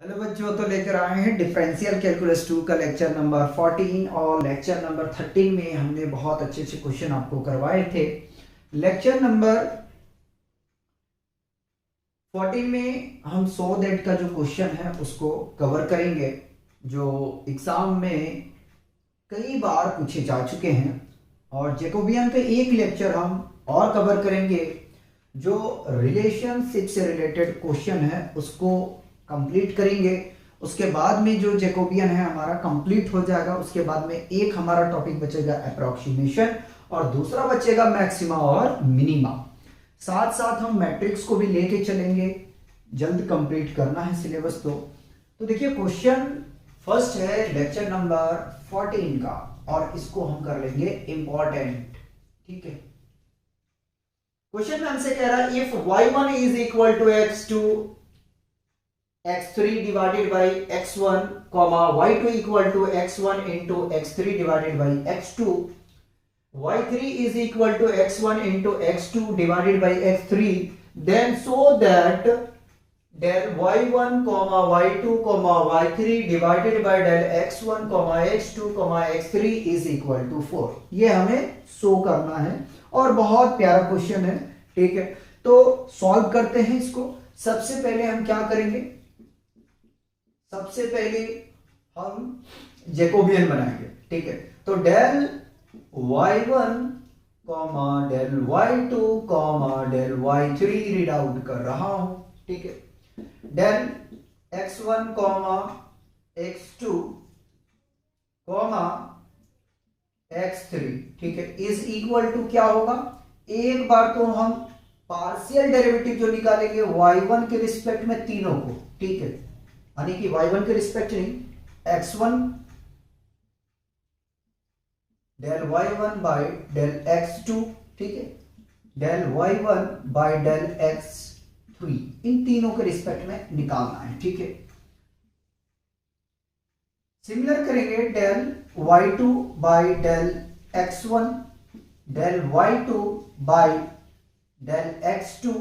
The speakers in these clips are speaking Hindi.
हेलो बच्चों, तो लेकर आए हैं डिफरेंशियल कैलकुलस 2 का लेक्चर नंबर 14 और लेक्चर नंबर 13 में हमने बहुत अच्छे अच्छे क्वेश्चन आपको करवाए थे। लेक्चर नंबर 14 में हम 100 दैट का जो क्वेश्चन है उसको कवर करेंगे, जो एग्जाम में कई बार पूछे जा चुके हैं। और जैकोबियन का एक लेक्चर हम और कवर करेंगे, जो रिलेशनशिप से रिलेटेड क्वेश्चन है उसको कंप्लीट करेंगे। उसके बाद में जो जैकोबियन है हमारा कंप्लीट हो जाएगा। उसके बाद में एक हमारा टॉपिक बचेगा अप्रोक्सीमेशन और दूसरा बचेगा मैक्सिमा और मिनिमा। साथ साथ हम मैट्रिक्स को भी लेके चलेंगे, जल्द कंप्लीट करना है सिलेबस। तो देखिए, क्वेश्चन फर्स्ट है लेक्चर नंबर 14 का और इसको हम कर लेंगे इंपॉर्टेंट। ठीक है, क्वेश्चन में हमसे कह रहा है if y1 is equal to x2 x3 divided by x1 comma y2 equal to x1 into x3 divided by x2, y3 is equal to x1 into x2 divided by x3, then so that del y1 comma y2 comma y3 divided by del x1 comma x2 comma x3 is equal to 4। ये हमें शो करना है और बहुत प्यारा क्वेश्चन है। ठीक है, तो सॉल्व करते हैं इसको। सबसे पहले हम क्या करेंगे, सबसे पहले हम जैकोबियन बनाएंगे। ठीक है, तो del y1 comma del y2 comma del y3 read out कर रहा हूं। ठीक है, del x1 comma x2 comma x3, ठीक है, इज इक्वल टू क्या होगा। एक बार तो हम पार्शियल डेरिवेटिव जो निकालेंगे y1 के रिस्पेक्ट में तीनों को। ठीक है, यानी कि y1 के रिस्पेक्ट नहीं, x1 del y1 bye del x2, ठीक है, del y1 bye del x3, इन तीनों के रिस्पेक्ट में निकालना है। ठीक है, सिमिलर करेंगे del y2 by del x1, del y2 by del x2,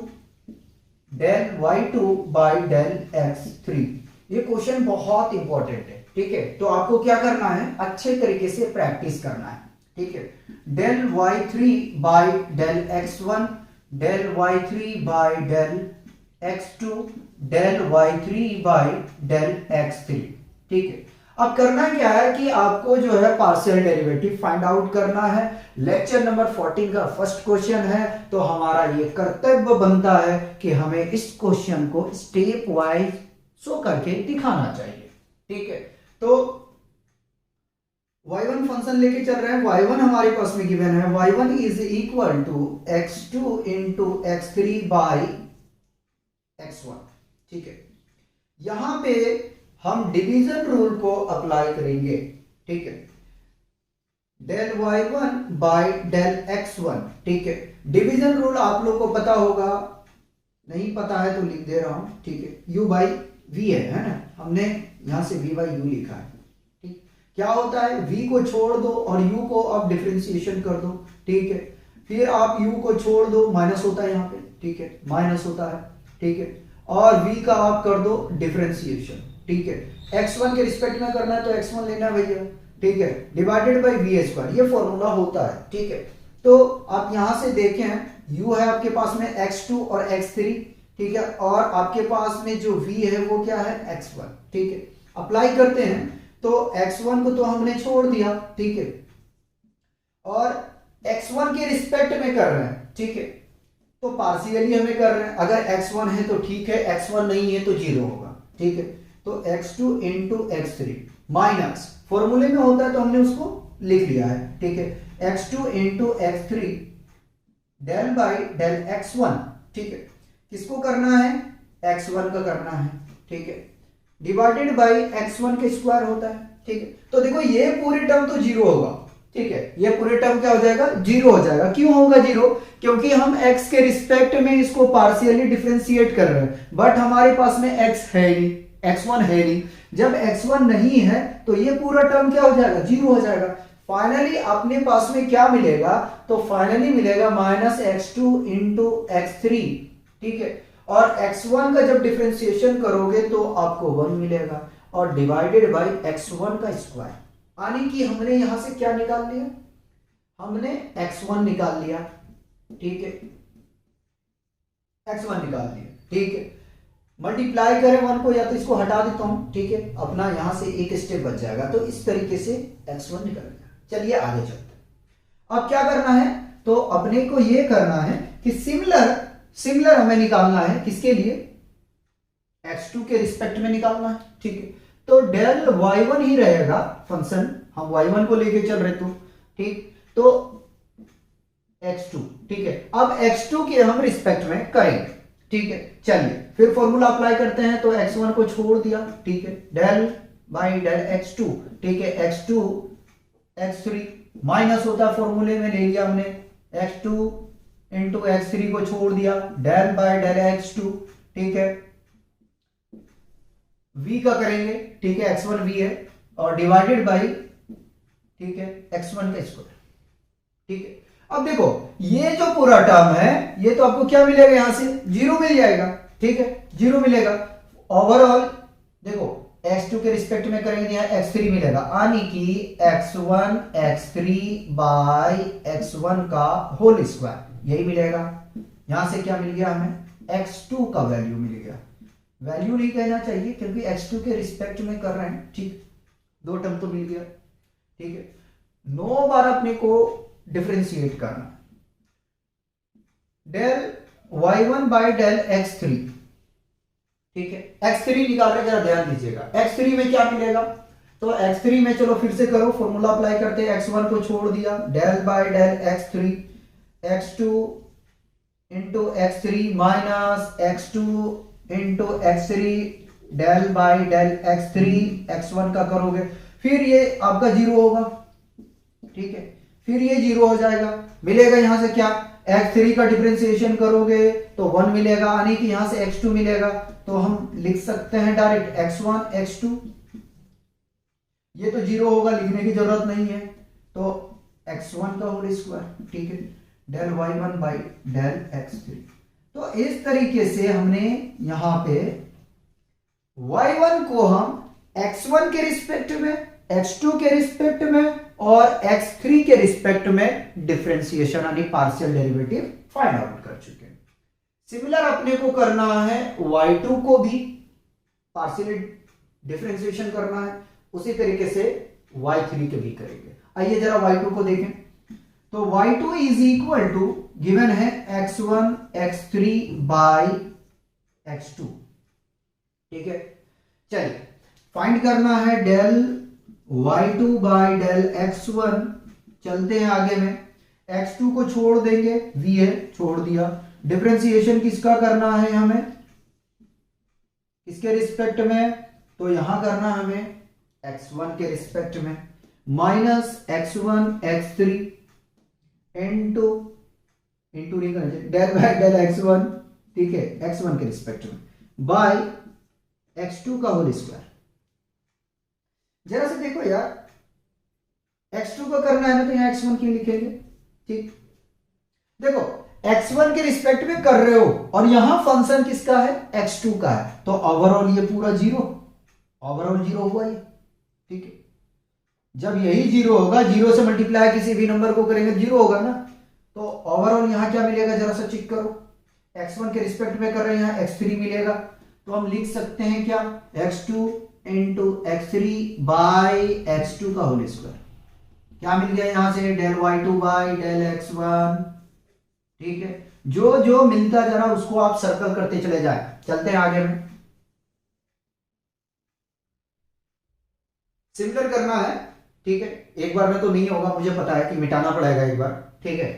del y2 by del x3। ये क्वेश्चन बहुत इंपॉर्टेंट है। ठीक है, तो आपको क्या करना है, अच्छे तरीके से प्रैक्टिस करना है। ठीक है, del y3 by del x1, del y3 by del x2, del y3 by del x3। ठीक है, अब करना क्या है कि आपको जो है पार्शियल डेरिवेटिव फाइंड आउट करना है। लेक्चर नंबर 14 का फर्स्ट क्वेश्चन है, तो हमारा ये कर्तव्य बनता है कि हमें इस क्वेश्चन को स्टेप वाइज शो करके दिखाना चाहिए। ठीक है, तो y1 फंक्शन लेके चल रहे हैं, y1 हमारे पास में गिवन है, y1 is equal to x2 into x3 by x1। ठीक है, यहां पे हम डिवीजन रूल को अप्लाई करेंगे। ठीक है, del y1 bye del x1। ठीक है, डिवीजन रूल आप लोग को पता होगा, नहीं पता है तो लिख दे रहा हूं। ठीक है, u बाई v है ना, हमने यहां से v बाई u लिखा है। ठीक, क्या होता है, v को छोड़ दो और u को आप डिफरेंशिएशन कर दो। ठीक है, फिर आप u को छोड़ दो, माइनस होता है यहाँ पे। ठीक है, माइनस होता है। ठीक है, और v का आप कर दो डिफरेंशिएशन। ठीक है, x1 के रिस्पेक्ट में करना है तो x1 लेना है भैया। ठीक है, डिवाइडेड बाई v स्क्वायर, ये फॉर्मूला होता है। ठीक है, तो आप यहां से देखें, u है आपके पास में x2 और x3। ठीक है, और आपके पास में जो v है वो क्या है, x1। ठीक है, अप्लाई करते हैं, तो x1 को तो हमने छोड़ दिया। ठीक है, और x1 के रिस्पेक्ट में कर रहे हैं। ठीक है, तो पार्शियली हमें कर रहे हैं, अगर x1 है तो ठीक है, x1 नहीं है तो 0 होगा। ठीक है, तो x2 इंटू x3 माइनस फॉर्मूले में होता है तो हमने उसको लिख लिया है। ठीक है, x2 into x3 del by del x1। ठीक है, किसको करना है, x1 का करना है। ठीक है, डिवाइडेड बाई x1 के स्क्वायर होता है। ठीक है, तो देखो ये पूरी टर्म तो 0 होगा। ठीक है, ये पूरे टर्म क्या हो जाएगा, 0 हो जाएगा। क्यों होगा 0, क्योंकि हम x के रिस्पेक्ट में इसको पार्शियली डिफरेंशिएट कर रहे हैं, बट हमारे पास में x है नहीं, x1 है नहीं। जब x1 नहीं है तो ये पूरा टर्म क्या हो जाएगा, 0 हो जाएगा। फाइनली अपने पास में क्या मिलेगा, तो फाइनली मिलेगा माइनस x2 इंटू x3। ठीक है, और x1 का जब डिफरेंशिएशन करोगे तो आपको 1 मिलेगा और डिवाइडेड बाई x1 का स्क्वायर, यानी कि हमने यहां से क्या निकाल लिया, हमने x1 निकाल लिया, ठीक है, x1 निकाल लिया, ठीक है। मल्टीप्लाई करें 1 को, या तो इसको हटा देता हूं, ठीक है, अपना यहां से एक स्टेप बच जाएगा। तो इस तरीके से x1 निकल गया। चलिए आगे चलते हैं। अब क्या करना है, तो अपने को यह करना है कि सिमिलर हमें निकालना है, किसके लिए, x2 के रिस्पेक्ट में निकालना है, ठीक है। तो डेल y1 ही रहेगा फंक्शन, हम y1 को लेके चल रहे तो, ठीक, तो x2, ठीक है। अब x2 के हम रिस्पेक्ट में करेंगे, ठीक है। चलिए फिर फॉर्मूला अप्लाई करते हैं, तो x1 को छोड़ दिया, ठीक है, डेल बाई डेल x2, ठीक है, x2 x3 माइनस होता है फॉर्मूले में, ले लिया हमने, x2 इंटू x3 को छोड़ दिया, डेल बाई डेल x2, ठीक है, v का करेंगे, ठीक है, x1 v है, और डिवाइडेड बाई, ठीक है, x1 का स्क्वायर, ठीक है। अब देखो ये जो पूरा टर्म है, ये तो आपको क्या मिलेगा, यहां से 0 मिल जाएगा, ठीक है, 0 मिलेगा। ओवरऑल देखो x2 के रिस्पेक्ट में करेंगे, यहां x3 मिलेगा, यानी कि x1 x3 बाई x1 का होल स्क्वायर, यही मिलेगा। यहां से क्या मिल गया हमें, x2 का वैल्यू मिल गया। वैल्यू नहीं कहना चाहिए क्योंकि x2 के रिस्पेक्ट में कर रहे हैं, ठीक, 2 टर्म तो मिल गया, ठीक है। 9 बार अपने को डिफरेंशिएट करना, del y1 by del x3, ठीक है, x3 निकाल रहे, जरा ध्यान दीजिएगा, x3 में क्या मिलेगा, तो x3 में चलो फिर से करो, फॉर्मूला अप्लाई करते हैं, x1 को छोड़ दिया, del by del x3, x2 into x3 minus x2 into x3, del by del x3, x1 का करोगे, फिर ये आपका 0 होगा, ठीक है, फिर ये 0 हो जाएगा, मिलेगा यहां से क्या, x3 का डिफरेंशिएशन करोगे तो 1 मिलेगा, यानी कि यहां से x2 मिलेगा, तो हम लिख सकते हैं डायरेक्ट x1 x2, ये तो 0 होगा, लिखने की जरूरत नहीं है, तो x1 का होल स्क्वायर, ठीक है, del y1 by del x3। तो इस तरीके से हमने यहां पे y1 को हम x1 के रिस्पेक्ट में, x2 के रिस्पेक्ट में और x3 के रिस्पेक्ट में डिफरेंशिएशन यानी पार्शियल डेरिवेटिव फाइंड आउट कर चुके हैं। सिमिलर अपने को करना है y2 को भी पार्शियल डिफरेंशिएशन करना है, उसी तरीके से y3 के भी करेंगे। आइए जरा y2 को देखें, तो y2 is equal to given है x1 x3 बाई x2, ठीक है। चलिए फाइंड करना है del y2 by del x1, चलते हैं आगे में, x2 को छोड़ देंगे, v है, छोड़ दिया, डिफरेंशिएशन किसका करना है हमें, किसके रिस्पेक्ट में, तो यहां करना हमें x1 के रिस्पेक्ट में, माइनस x1 x3 इंटू नहीं करना चाहिए, डेल बाई डेल x1, ठीक है, x1 के रिस्पेक्ट में, बाई x2 का होल स्क्वायर। जरा से देखो यार, x2 को करना है ना, तो यहां x1 क्यों लिखेंगे, ठीक, देखो x1 के रिस्पेक्ट में कर रहे हो और यहां फंक्शन किसका है, x2 का है, तो ओवरऑल ये पूरा 0, ओवरऑल 0 हुआ ये, ठीक है। जब यही 0 होगा, 0 से मल्टीप्लाई किसी भी नंबर को करेंगे 0 होगा ना, तो ओवरऑल यहां क्या मिलेगा, जरा सा चेक करो, x1 के रिस्पेक्ट में कर रहे हैं, यहां x3 मिलेगा, तो हम लिख सकते हैं क्या, x2 into x3 by x2 का होल स्क्वायर, क्या मिल गया यहां से, del y2 by del x1, ठीक है। जो जो मिलता जरा उसको आप सर्कल करते चले जाए, चलते हैं आगे में, सिमिलर करना है, ठीक है, एक बार में तो नहीं होगा, मुझे पता है कि मिटाना पड़ेगा एक बार, ठीक है।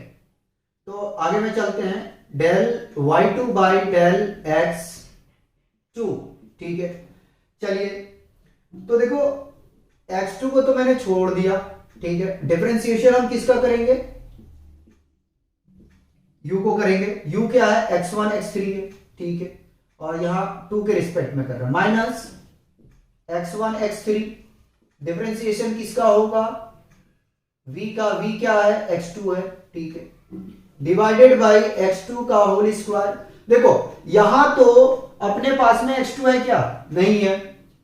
तो आगे में चलते हैं, del y2 by del x2, ठीक है। चलिए तो देखो x2 को तो मैंने छोड़ दिया, ठीक है, डिफरेंशिएशन हम किसका करेंगे, u को करेंगे, u क्या है, x1 x3 के, ठीक है, और यहां 2 के रिस्पेक्ट में कर रहा है, माइनस x1 x3, डिफरेंशिएशन किसका होगा, v का, v क्या है, x2 है, ठीक है, डिवाइडेड बाई x2 का होल स्क्वायर। देखो यहां तो अपने पास में x2 है क्या? नहीं है,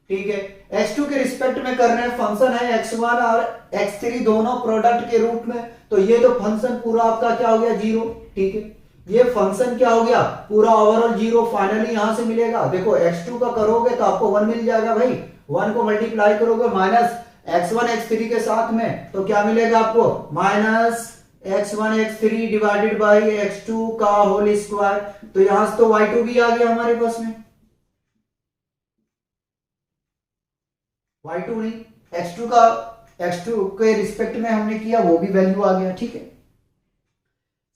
ठीक है। x2 के रिस्पेक्ट में कर रहे हैं, फंक्शन है x1 और x3 दोनों प्रोडक्ट के रूप में, तो ये तो फंक्शन पूरा आपका क्या हो गया? जीरो, ठीक है। ये फंक्शन क्या हो गया? पूरा ओवरऑल जीरो। फाइनली यहां से मिलेगा, देखो x2 का करोगे तो आपको 1 मिल जाएगा भाई, 1 को मल्टीप्लाई करोगे माइनस x1 x3 के साथ में, तो क्या मिलेगा आपको? Minus x1 x3 divided by x2 का होल स्क्वायर। तो यहां से तो y2 भी आ गया हमारे पास में, y2 नहीं, x2 के रिस्पेक्ट में हमने किया, वो भी वैल्यू आ गया, ठीक है।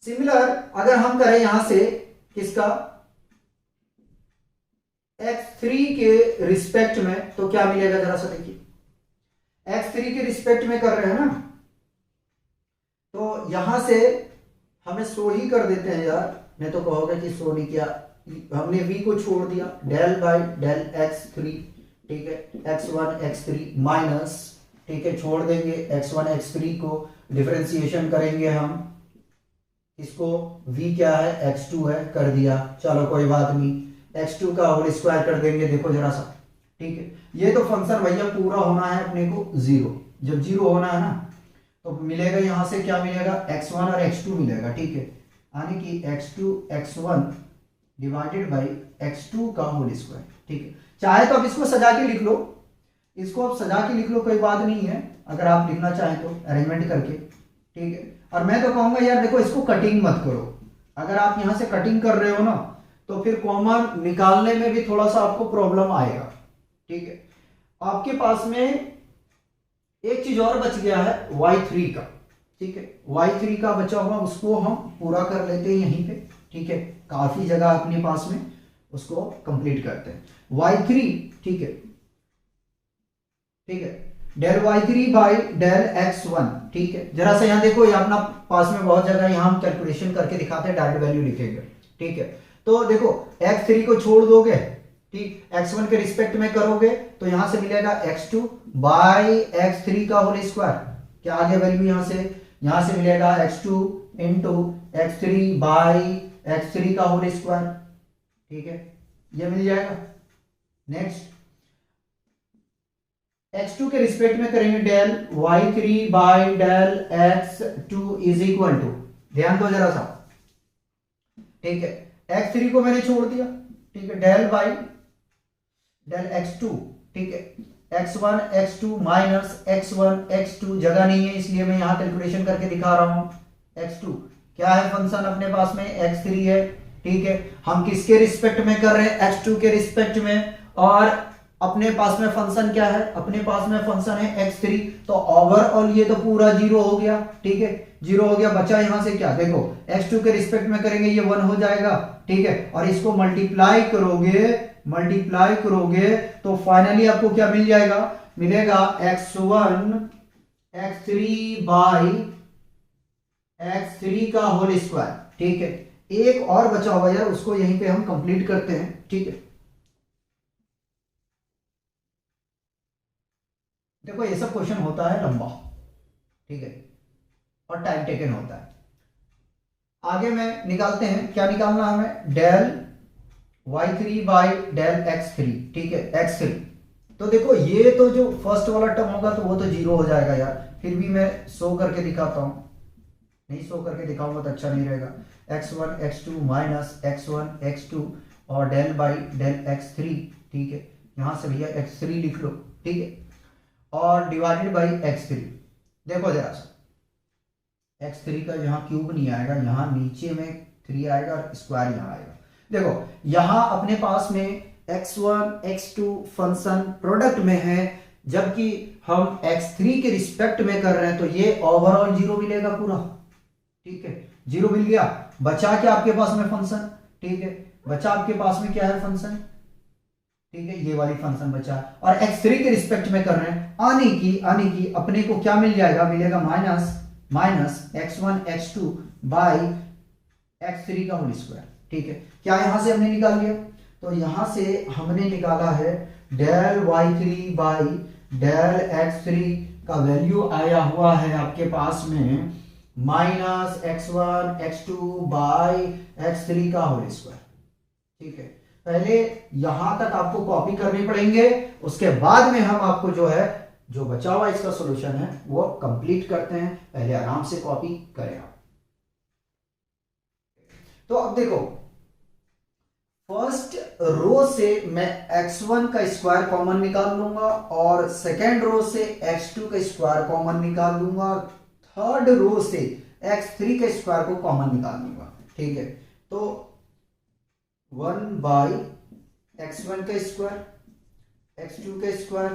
सिमिलर अगर हम करें यहां से किसका? x3 के रिस्पेक्ट में, तो क्या मिलेगा जरा सा देखिए। x3 के रिस्पेक्ट में कर रहे हैं ना, तो यहां से हमें शो ही कर देते हैं यार, मैं तो कहोगे कि शो नहीं किया, हमने v को छोड़ दिया, डेल बाई डेल x3, ठीक है, x1 x3 माइनस, ठीक है, छोड़ देंगे x1 x3 को, डिफरेंशिएशन करेंगे हम, इसको v क्या है? x2 है, कर दिया, चलो कोई बात नहीं, x2 का होल स्क्वायर कर देंगे, देखो जरा सा, ठीक है। ये तो फंक्शन भैया पूरा होना है अपने को जीरो, जब जीरो होना है ना, तो मिलेगा यहां से क्या मिलेगा? x1 और x2 मिलेगा, ठीक है, यानी कि x2 x1 divided by x2 का होल स्क्वायर, ठीक है। चाहे तो आप इसको सजा के लिख लो, इसको आप सजा के लिख लो, कोई बात नहीं है, अगर आप लिखना चाहें तो अरेंजमेंट करके, ठीक है। और मैं तो कहूंगा यार देखो, इसको कटिंग मत करो, अगर आप यहां से कटिंग कर रहे हो ना, तो फिर कॉमन निकालने में भी थोड़ा सा आपको प्रॉब्लम आएगा, ठीक है। आपके पास में एक चीज और बच गया है y3 का, ठीक है, y3 का बचा हुआ, उसको हम पूरा कर लेते हैं यहीं पे, ठीक है, काफी जगह अपने पास में, उसको कंप्लीट करते हैं y3, ठीक है, ठीक है, del y3 by del x1, ठीक है। जरा सा यहां देखो, ये अपना पास में बहुत जगह यहां हम कैलकुलेशन करके दिखाते हैं, डायरेक्ट वैल्यू लिखेंगे, ठीक है। तो देखो x3 को छोड़ दोगे, ठीक, x1 के रिस्पेक्ट में करोगे, तो यहां से मिलेगा x2 बाई x3 का होल स्क्वायर, क्या आ गया वैल्यू? यहां से मिलेगा x2 into x3 by x3 का होल स्क्वायर, ठीक है, ये मिल जाएगा। नेक्स्ट x2 के रिस्पेक्ट में करेंगे, del y3 by del x2 is equal to, ध्यान दो जरा सा, ठीक है, x3 को मैंने छोड़ दिया, ठीक है, डेल बाई डेल x2, ठीक है, x1 x2 minus x1 x2, जगह नहीं है इसलिए मैं यहां कैलकुलेशन करके दिखा रहा हूं, x2 क्या है? फंक्शन अपने पास में x3 है, ठीक है, हम किसके रिस्पेक्ट में कर रहे हैं? x2 के रिस्पेक्ट में, और अपने पास में फंक्शन क्या है? अपने पास में फंक्शन है x3, तो ओवरऑल ये तो पूरा जीरो हो गया, ठीक है, जीरो हो गया, बचा यहां से क्या? देखो x2 के रिस्पेक्ट में करेंगे, ये 1 हो जाएगा, ठीक है, और इसको मल्टीप्लाई करोगे तो फाइनली आपको क्या मिल जाएगा? मिलेगा x1 x3 बाई x3 का होल स्क्वायर, ठीक है। एक और बचा हुआ यार, उसको यहीं पे हम कंप्लीट करते हैं, ठीक है। देखो ये सब क्वेश्चन होता है लंबा, ठीक है, और टाइम टेकन होता है। आगे में निकालते हैं, क्या निकालना हमें? Del y3 by del x3, ठीक है, x3। तो देखो ये तो जो फर्स्ट वाला टर्म होगा तो वो तो जीरो हो जाएगा यार, फिर भी मैं शो करके दिखाता हूं, नहीं शो करके दिखाऊंगा तो अच्छा नहीं रहेगा। x1 x2 minus x1 x2 और डेल बाई डेल x3, ठीक है, यहां से भैया x3 लिख लो, ठीक है, और डिवाइडेड बाई x3। देखो जरा सा, x3 का यहाँ क्यूब नहीं आएगा, यहाँ नीचे में 3 आएगा और स्क्वायर यहाँ आएगा। देखो यहां अपने पास में x1 x2 फंक्शन प्रोडक्ट में है, जबकि हम x3 के रिस्पेक्ट में कर रहे हैं, तो ये ओवरऑल जीरो मिलेगा पूरा, ठीक है, जीरो मिल गया। बचा क्या आपके पास में? फंक्शन, ठीक है, बचा आपके पास में क्या है? फंक्शन, ठीक है, ये वाली फंक्शन बचा, और x3 के रिस्पेक्ट में कर रहे हैं, आने की अपने को क्या मिल जाएगा? मिलेगा minus x1 x2 by x3 का होल स्क्वायर, ठीक है। क्या यहां से हमने निकाल लिया? तो यहां से हमने निकाला है del y3 by del x3 का वैल्यू आया हुआ है आपके पास में minus x1 x2 by x3 का होल स्क्वायर, ठीक है। पहले यहां तक आपको कॉपी करने पड़ेंगे, उसके बाद में हम आपको जो है जो बचा हुआ इसका सॉल्यूशन है वो कंप्लीट करते हैं। पहले आराम से कॉपी करें आप। तो अब देखो, फर्स्ट रो से मैं x1 का स्क्वायर कॉमन निकाल लूंगा और सेकेंड रो से x2 का स्क्वायर कॉमन निकाल लूंगा और थर्ड रो से x3 का स्क्वायर को कॉमन निकाल लूंगा। ठीक है, तो 1/x1 का स्क्वायर, x2 का स्क्वायर,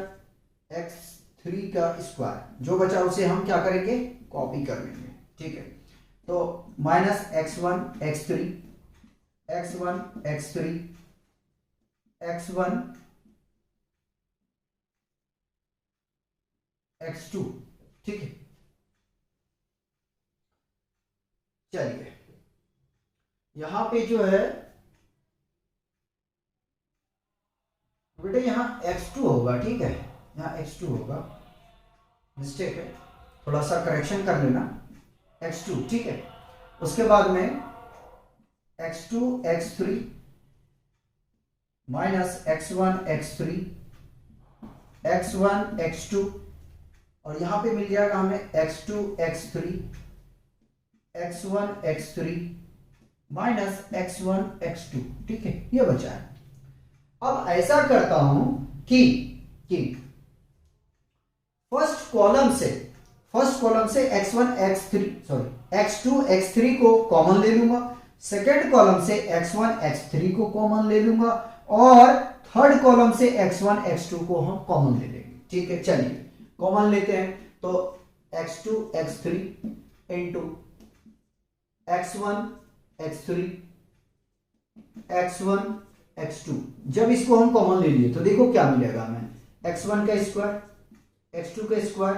x3 का स्क्वायर, जो बचा उसे हम क्या करेंगे, कॉपी कर लेंगे। ठीक है, तो minus x1 x3, x1 x3, x1 x2। ठीक है, चलिए यहां पे जो है बेटे यहां x2 होगा। ठीक है, यहां x2 होगा, मिस्टेक है, थोड़ा सा करेक्शन कर लेना, x2। ठीक है, उसके बाद में x2 x3 minus x1 x3, x1 x2 और यहां पे मिल जाएगा हमें x2 x3, x1 x3 minus x1 x2। ठीक है, ये बचा है। अब ऐसा करता हूं कि फर्स्ट कॉलम से x1 x3 sorry x2 x3 को कॉमन ले लूंगा, सेकेंड कॉलम से x1 x3 को कॉमन ले लूंगा और थर्ड कॉलम से x1 x2 को हम कॉमन ले लेंगे। ठीक है, चलिए कॉमन लेते हैं, तो x2 x3 into x1 x3 x1 x2। जब इसको हम कॉमन ले लिए तो देखो क्या मिलेगा हमें, x1 का स्क्वायर, x2 का स्क्वायर,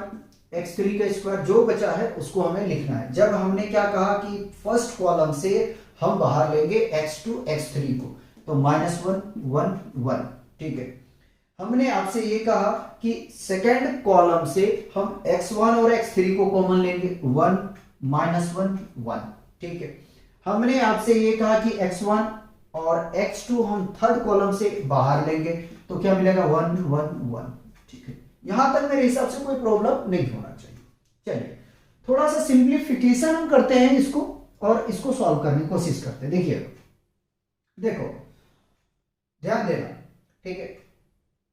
x3 का स्क्वायर, जो बचा है उसको हमें लिखना है। जब हमने क्या कहा कि फर्स्ट कॉलम से हम बाहर लेंगे x2 x3 को, तो -1 1 1। ठीक है, हमने आपसे ये कहा कि सेकेंड कॉलम से हम x1 और x3 को कॉमन लेंगे, 1 -1 1। ठीक है, हमने आपसे ये कहा कि x1 और x2 हम थर्ड कॉलम से बाहर लेंगे, तो क्या मिलेगा, 1 1 1। ठीक है, यहां तक मेरे हिसाब से कोई प्रॉब्लम नहीं होना चाहिए। चलिए थोड़ा सा सिंप्लीफिकेशन हम करते हैं इसको और इसको सॉल्व करने की कोशिश करते हैं। देखिए, देखो ध्यान देना। ठीक है,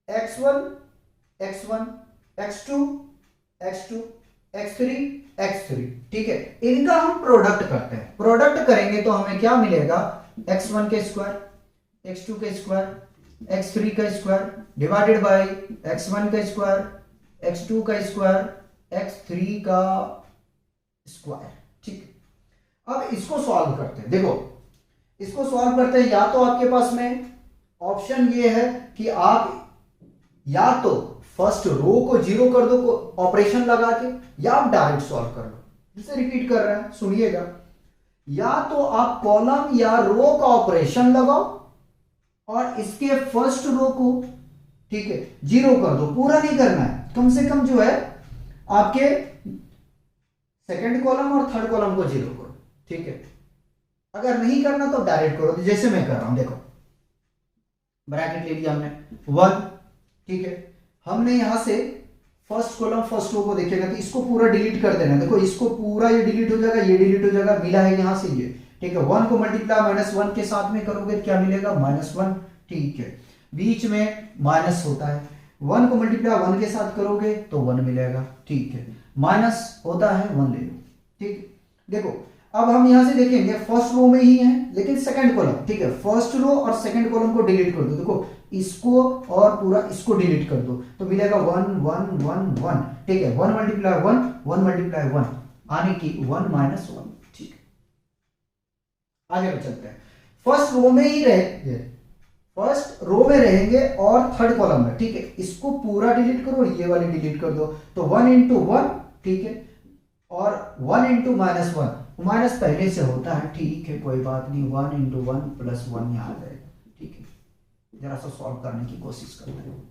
x1 x1 x2 x2 x3 x3। ठीक है, इनका हम प्रोडक्ट करते हैं। प्रोडक्ट करेंगे तो हमें क्या मिलेगा, x1 का स्क्वायर, x2 का स्क्वायर, x3 का स्क्वायर डिवाइडेड बाय x1 का स्क्वायर, x2 का स्क्वायर, x3 का स्क्वायर। ठीक है, अब इसको सॉल्व करते हैं। देखो इसको सॉल्व करते हैं, या तो आपके पास में ऑप्शन ये है कि आप या तो फर्स्ट रो को जीरो कर दो ऑपरेशन लगा के, या आप डायरेक्ट सॉल्व कर लो। जिसे रिपीट कर रहे हैं सुनिएगा, या तो आप कॉलम या रो का ऑपरेशन लगाओ और इसके फर्स्ट रो को, ठीक है, जीरो कर दो। पूरा नहीं करना है, कम से कम जो है आपके सेकंड कॉलम और थर्ड कॉलम को जीरो करो। ठीक है, अगर नहीं करना तो डायरेक्ट करो, जैसे मैं कर रहा हूं। देखो ब्रैकेट ले लिया हमने 1। ठीक है, हमने यहां से फर्स्ट कॉलम फर्स्ट रो को देखेगा तो इसको पूरा डिलीट कर देना। देखो इसको पूरा ये डिलीट हो जाएगा, ये डिलीट हो जाएगा, मिला है यहां से ये। ठीक है, 1 को मल्टीप्लाई -1 के साथ में करोगे क्या मिलेगा, -1। ठीक है, बीच में माइनस होता है, 1 को मल्टीप्लाई 1 के साथ करोगे तो 1 मिलेगा। ठीक है, माइनस होता है 1 ले लो। ठीक, देखो अब हम यहां से देखेंगे फर्स्ट रो में ही है लेकिन सेकंड कॉलम। ठीक है, फर्स्ट रो और सेकंड कॉलम को डिलीट कर दो। देखो इसको और पूरा इसको डिलीट कर दो तो मिलेगा 1 1 1 1। ठीक है, 1 मल्टीप्लाई 1 1 मल्टीप्लाई 1 आने की 1 -1। ठीक है, आगे चलते हैं। फर्स्ट रो में ही रहेंगे, फर्स्ट रो में रहेंगे और थर्ड कॉलम में। ठीक है, इसको पूरा डिलीट करो, ये वाली डिलीट कर दो, तो 1 × 1। ठीक है, और 1 × -1, माइनस पहले से होता है। ठीक है, कोई बात नहीं, 1 × 1 + 1 यहाँ आ जाएगा। ठीक है, जरा सा सॉल्व करने की कोशिश करते हैं।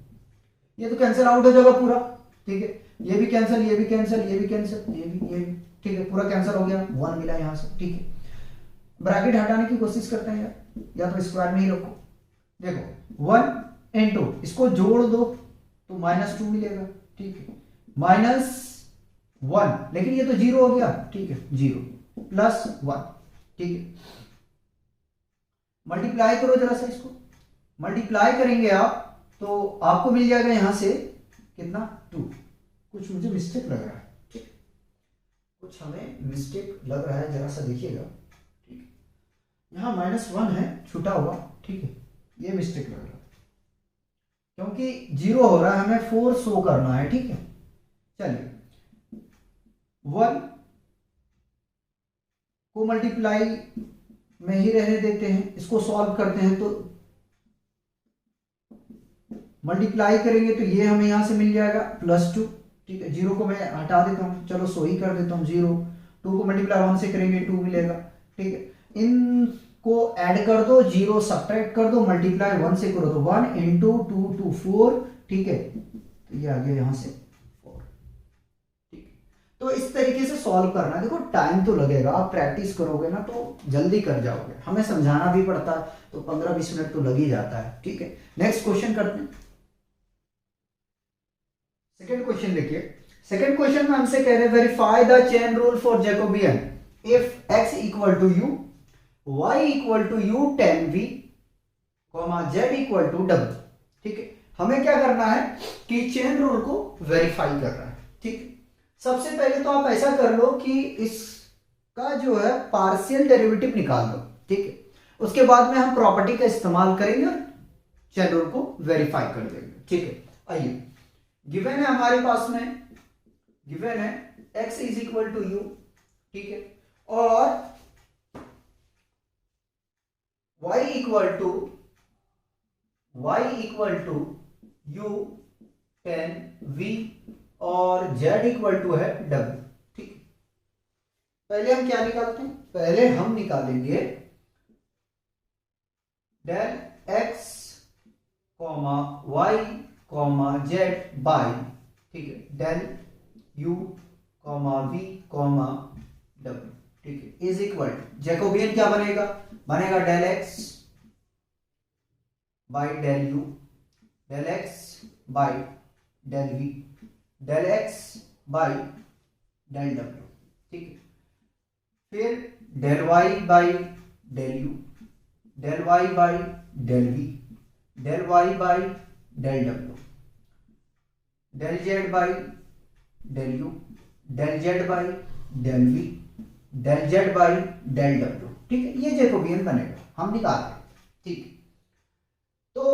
ये तो कैंसिल आउट हो जाएगा पूरा। ठीक है, ये भी कैंसिल, ये भी कैंसिल, ये भी कैंसिल, ये भी। ठीक है, पूरा कैंसिल हो गया, 1 मिला यहां से। ठीक है, ब्रैकेट हटाने की कोशिश करते हैं यार, या तो स्क्वायर में ही रखो, देखो 1 इंटू इसको जोड़ दो तो -2 मिलेगा, ठीक है, -1, लेकिन ये तो 0 हो गया, ठीक है, 0 प्लस 1, ठीक है। मल्टीप्लाई करो जरा सा, इसको मल्टीप्लाई करेंगे आप तो आपको मिल जाएगा यहां से कितना 2। कुछ मुझे मिस्टेक लग रहा है, ठीक, कुछ हमें मिस्टेक लग रहा है, जरा सा देखिएगा, ठीक है। यहाँ -1 है छूटा हुआ, ठीक है, ये मिस्टेक लग रहा है क्योंकि 0 हो रहा है, हमें 4 शो करना है, ठीक है। चलिए 1 को मल्टीप्लाई में ही रहने देते हैं, इसको सॉल्व करते हैं तो मल्टीप्लाई करेंगे तो ये हमें यहां से मिल जाएगा +2, ठीक है। 0 को मैं हटा देता हूं, चलो सो ही कर देता हूं, 0, 2 को मल्टीप्लाई 1 से करेंगे 2 मिलेगा, ठीक है। इनको ऐड कर दो, 0 सब्ट्रैक्ट कर दो, मल्टीप्लाई 1 से करो तो 1 इंटू 2 2 4, ठीक है, तो ये आ गया यहां से 4, ठीक है। तो इस तरीके से सॉल्व करना है। देखो टाइम तो लगेगा, आप प्रैक्टिस करोगे ना तो जल्दी कर जाओगे, हमें समझाना भी पड़ता है तो 15-20 मिनट तो लग ही जाता है, ठीक है। नेक्स्ट क्वेश्चन करते हैं। सेकेंड क्वेश्चन देखिए, सेकेंड क्वेश्चन में हमसे कह रहे हैं verify the chain rule for Jacobian if x equal to u, y equal to u tan v, z equal to w, ठीक है। हमें क्या करना है कि चेन रूल को वेरीफाई करना है, ठीक है। सबसे पहले तो आप ऐसा कर लो कि इसका जो है पार्शियल डेरिवेटिव निकाल लो, ठीक है। उसके बाद में हम प्रॉपर्टी का इस्तेमाल करेंगे और चेन रूल को वेरीफाई कर देंगे, ठीक है। आइए, गिवन है हमारे पास में, गिवन है x is equal to u, ठीक है, और y equal to u tan v और z इक्वल टू है w, ठीक। पहले हम क्या निकालते हैं, पहले हम निकालेंगे del x y z by, ठीक है, डेल u v w, ठीक है, इज इक्वल टू जैकोबियन क्या बनेगा, बनेगा del x by del u, del x by del v, del x by del w, ठीक है। फिर del y by del u, del y by del v, del y by del w, del z by del u, del z by del v, del z by del w, ठीक है। ये जैकोबियन बनेगा, हम निकालते हैं, ठीक है। तो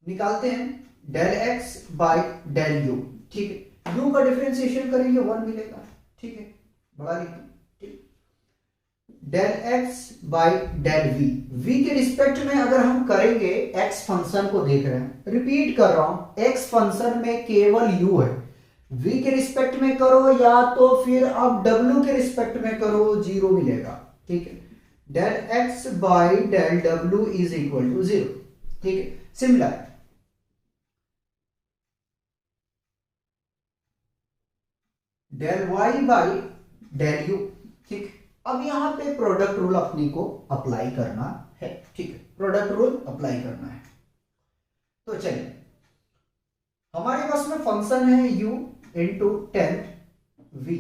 निकालते हैं del x by del u, ठीक है। u का डिफरेंशिएशन करेंगे 1 मिलेगा, ठीक है, बड़ा लिखते हैं, ठीक। Del x by del v के रिस्पेक्ट में अगर हम करेंगे, x फंक्शन को देख रहे हैं, रिपीट कर रहा हूं, x फंक्शन में केवल u है, v के रिस्पेक्ट में करो या तो फिर आप w के रिस्पेक्ट में करो, 0 मिलेगा, ठीक है। Del x by del w is equal to 0, ठीक है। Similar del y by del u, ठीक। अब यहां पे प्रोडक्ट रूल अपनी को अप्लाई करना है, ठीक है, प्रोडक्ट रूल अप्लाई करना है। तो चलिए, हमारे पास में फंक्शन है u इंटू tan v,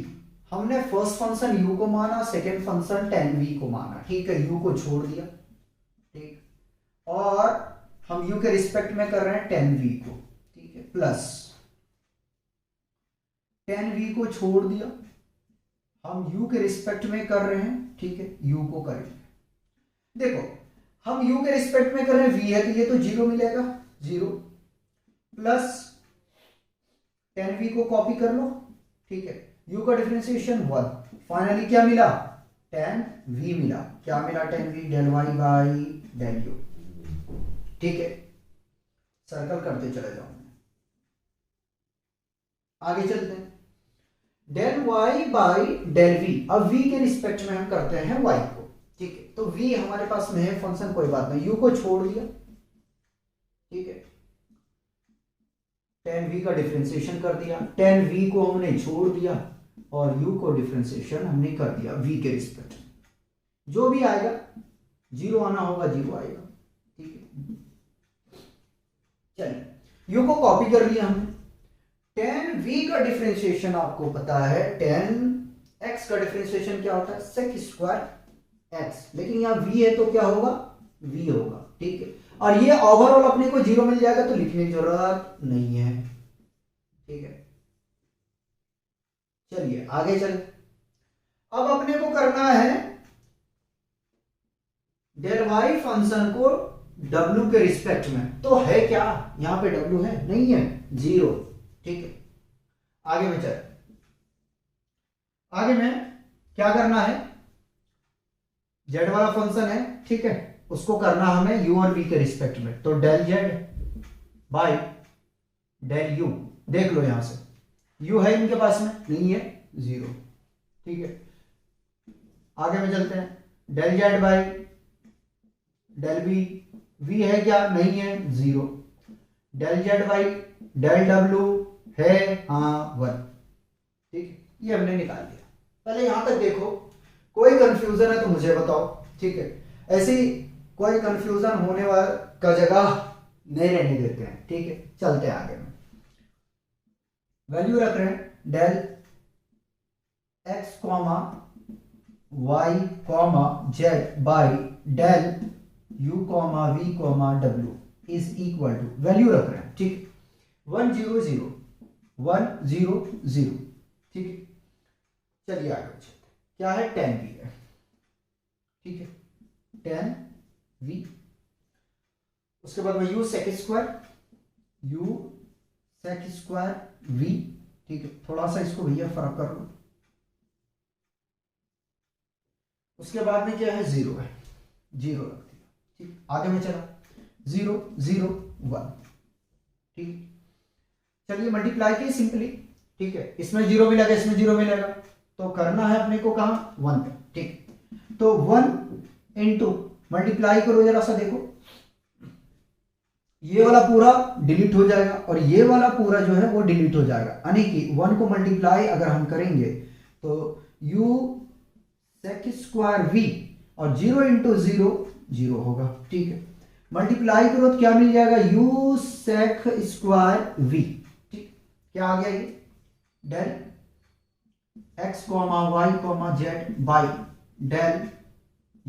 हमने फर्स्ट फंक्शन u को माना, सेकेंड फंक्शन tan v को माना, ठीक है, u को छोड़ दिया, ठीक, और हम u के रिस्पेक्ट में कर रहे हैं tan v को, ठीक है, प्लस tan v को छोड़ दिया, हम u के रिस्पेक्ट में कर रहे हैं, ठीक है, u को करेंगे। देखो हम u के रिस्पेक्ट में कर रहे हैं, v है तो ये तो 0 मिलेगा, 0 प्लस tan v को कॉपी कर लो, ठीक है, u का डिफरेंशिएशन 1, फाइनली क्या मिला, tan v मिला, क्या मिला, tan v del y by del u, ठीक है। सर्कल करते चले जाओ, आगे चलते हैं। Del y by del v, अब v के रिस्पेक्ट में हम करते हैं y को, ठीक है। तो v हमारे पास में है फंक्शन, कोई बात नहीं, u को छोड़ दिया, ठीक है, tan v का डिफरेंशिएशन कर दिया, tan v को हमने छोड़ दिया और u को डिफरेंशिएशन हमने कर दिया v के रिस्पेक्ट में, जो भी आएगा 0 आना होगा 0 आएगा, ठीक है। यू को कॉपी कर लिया हमने। tan v का डिफरेंशिएशन आपको पता है, tan x का डिफरेंशिएशन क्या होता है, sec स्क्वायर x, लेकिन यहाँ v है तो क्या होगा, v होगा, ठीक है। और ये ओवरऑल अपने को 0 मिल जाएगा तो लिखने की जरूरत नहीं है, ठीक है। चलिए आगे चल। अब अपने को करना है डेल वाई फंक्शन को w के रिस्पेक्ट में, तो है क्या, यहां पे w है नहीं है, 0, ठीक है। आगे में चल, आगे में क्या करना है, z वाला फंक्शन है, ठीक है, उसको करना हमें u और v के रिस्पेक्ट में, तो del z by del u, देख लो यहां से u है इनके पास में, नहीं है, 0, ठीक है। आगे में चलते हैं, del z by del v, v है क्या, नहीं है, 0, del z by del w है, हाँ 1, ठीक है। ये हमने निकाल लिया। पहले यहां तक देखो, कोई कंफ्यूजन है तो मुझे बताओ, ठीक है। ऐसी कोई कंफ्यूजन होने वाला का जगह नहीं रहने देते हैं, ठीक है। चलते हैं आगे में, वैल्यू रख रहे हैं del x comma y comma z by del u comma v comma w is equal to, value रख रहे हैं, ठीक, 1 0 0 1 0 0, ठीक है। चलिए आगे चलते, क्या है, tan v है, ठीक है, tan v। उसके बाद में u sec स्क्वायर v, ठीक है। थोड़ा सा इसको भैया फर्क कर लो। उसके बाद में क्या है, 0 है, 0 रख दिया, ठीक। आगे में चला 0 0 1, ठीक। चलिए मल्टीप्लाई की सिंपली, ठीक है, इसमें 0 मिलेगा, इसमें 0 मिलेगा, तो करना है अपने को कहां, 1 पे, ठीक। तो 1 इंटू मल्टीप्लाई करो, जरा सा देखो, ये वाला पूरा डिलीट हो जाएगा और ये वाला पूरा जो है वो डिलीट हो जाएगा, यानी कि 1 को मल्टीप्लाई अगर हम करेंगे तो u sec स्क्वायर v और 0 इंटू 0 0 होगा, ठीक है। मल्टीप्लाई करो तो क्या मिल जाएगा, u sec स्क्वायर v, ठीक। क्या आ गया, ये del x comma y comma z by del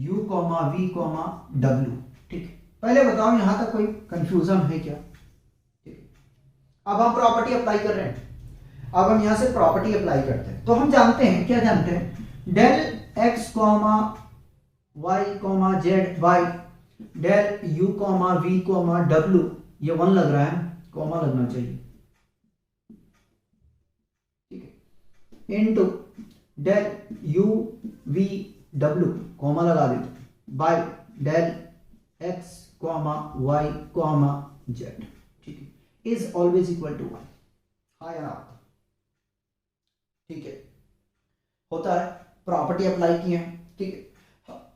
u comma v comma w, ठीक। पहले बताओ यहां तक कोई कंफ्यूजन है क्या, ठीक। अब हम प्रॉपर्टी अप्लाई कर रहे हैं, अब हम यहां से प्रॉपर्टी अप्लाई करते हैं, तो हम जानते हैं, क्या जानते हैं, del x comma y comma z by del u comma v comma w, ये 1 लग रहा है, कॉमा लगना चाहिए, ठीक है, into del u v w, comma लगा देते, by del x comma y comma z, ठीक है, इज ऑलवेज इक्वल टू 1, हाँ या ना, ठीक है, होता है। प्रॉपर्टी अप्लाई की है, ठीक है।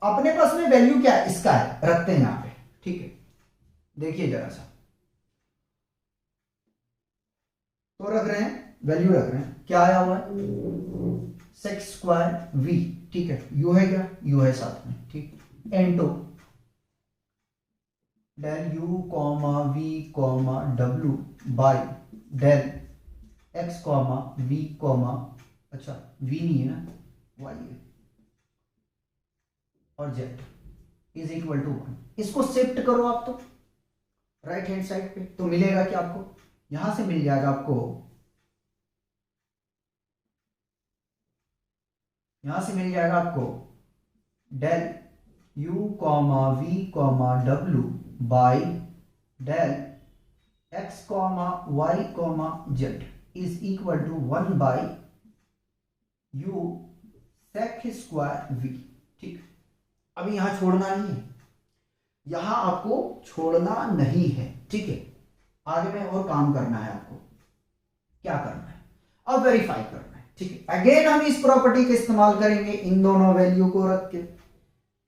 अपने पास में वैल्यू क्या है, इसका है, रखते हैं यहां पे, ठीक है। देखिए जरा सा, तो रख रहे हैं, वैल्यू रख रहे हैं, क्या आया हुआ है, sec स्क्वायर v, ठीक है। u है क्या, u है साथ में, ठीक, into del u comma v comma w by del x comma v comma, अच्छा v नहीं है ना, y है, और z इज इक्वल टू 1। इसको शिफ्ट करो आप तो राइट हैंड साइड पे, तो मिलेगा क्या आपको, यहां से मिल जाएगा आपको, यहां से मिल जाएगा आपको del u comma v comma w by del x comma y comma z is equal to 1 by u sec square v, ठीक। अभी यहां छोड़ना नहीं है, यहां आपको छोड़ना नहीं है, ठीक है। आगे में और काम करना है आपको, क्या करना है, अब वेरीफाई करना है, ठीक है। अगेन हम इस प्रॉपर्टी का इस्तेमाल करेंगे इन दोनों वैल्यू को रख के,